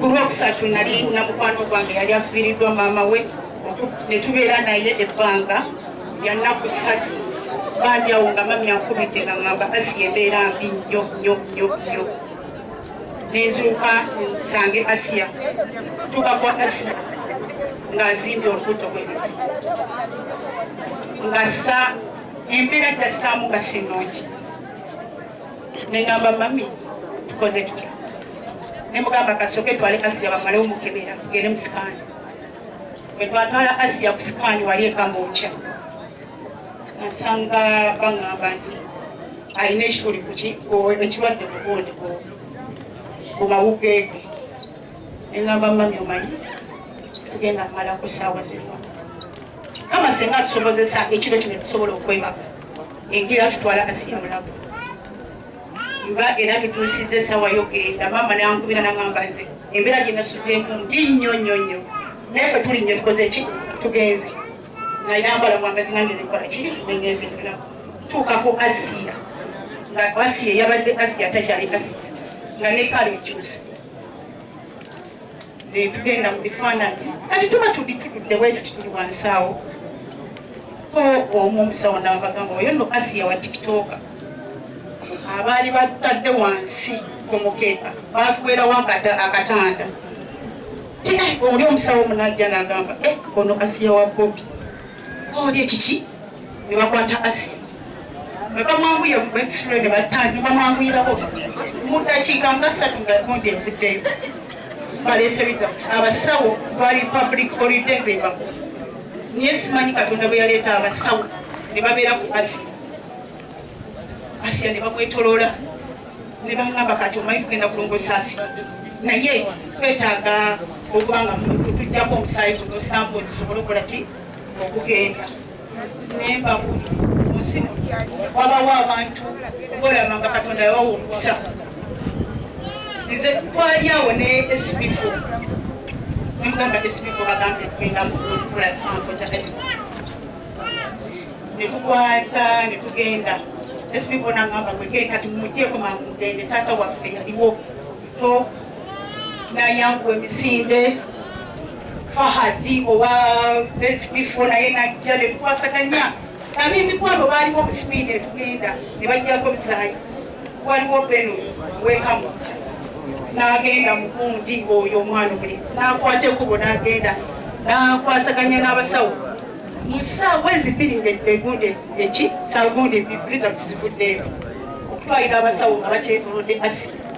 kulokusatu nali namukwano gwange yali afiiriddwa maama we ne tubeera naye ebbanga ya nnaku 3 banjawo nga mami ankubidde nga ngamba Asiya embeera mbi nnyo nenzuuka nsange Asiya tukakwa Asiya ng'azimbye olubuto bw'emiti ng'assa embeera gyassaamu nga sinungi ne ngamba mami tukoze tutya ne mugamba kasooke twale Asiya bamalewo mukebera tugende mu sikaani bwe twatwala Asiya ku sikaani wali ekamwokya nasanga baŋŋamba nti alina ekituli ekirwadde ku gundi ku mawugeege ne ngamba mami omanyi tugenda amalako saawa zino kama senga tusobozesa ekiro kino tusobola okwebaka engira tutwala Asiya mulago mba era tutuusize saawa yogenda mama nankubira naŋŋamba nze embeera gye nasuzeemu mbi nnyo naffe tuli nnyo tukoze ki tugenze nayambala mwambazi nange nekola ki nengendera tuukako Asiya nga Asiya yabadde Asiya takyali Asiya nga nekala ekyuse tugenda mu bifaananyi kati tuba tutudde bwetuti tuli wansi awo omu omusawo nabagamba oyo nno Asiya wa tiktoka abaali batadde wansi ku mukeeka batuweerawo akatanda oli omusawo munajja nagamba ono Asiya wa Bobi oli ekiki ne bakwata Asiya ne bamwanguye mu x-ray ne bamwanguyirako mu ddakiika nga 3 nga gundi evuddeyo balese results abasawo bali public holiday nzeba niye simanyi Katonda bwe yaleeta abasawo ne babeera ku Asiya ne bamwetoloola ne bamugamba kati omanyi tugenda kulongoosa Asiya naye twetaaga okubanga tujjako omusaayi guno sample zisobole okukola ki okugenda nemba munsi wabawo abantu obalabanga Katonda yabawa omukisa nze twali awo ne SP4 nemugamba SP4 bagambe tugenda mukukola sample za Asiya netukwata netugenda SP4 nangamba gwegenda kati mumugyeko mangu mugende taata waffe yaliwo so nayanguwa emisinde Fahadi owa SP4 naye najja netukwasaganya ab'emikwano baaliwo mu sipiidi etugenda ne bajjako musaayi waliwo beno wekamukya n'agenda mugundi oyo omwana omulenzi n'akwata ekkubo n'agenda n'akwasaganya n'abasawo mu ssaawa ezibiri ngaegundi eki saawa gundi results zivuddeyo okutwalira abasawo nga bakyetolodde Asiya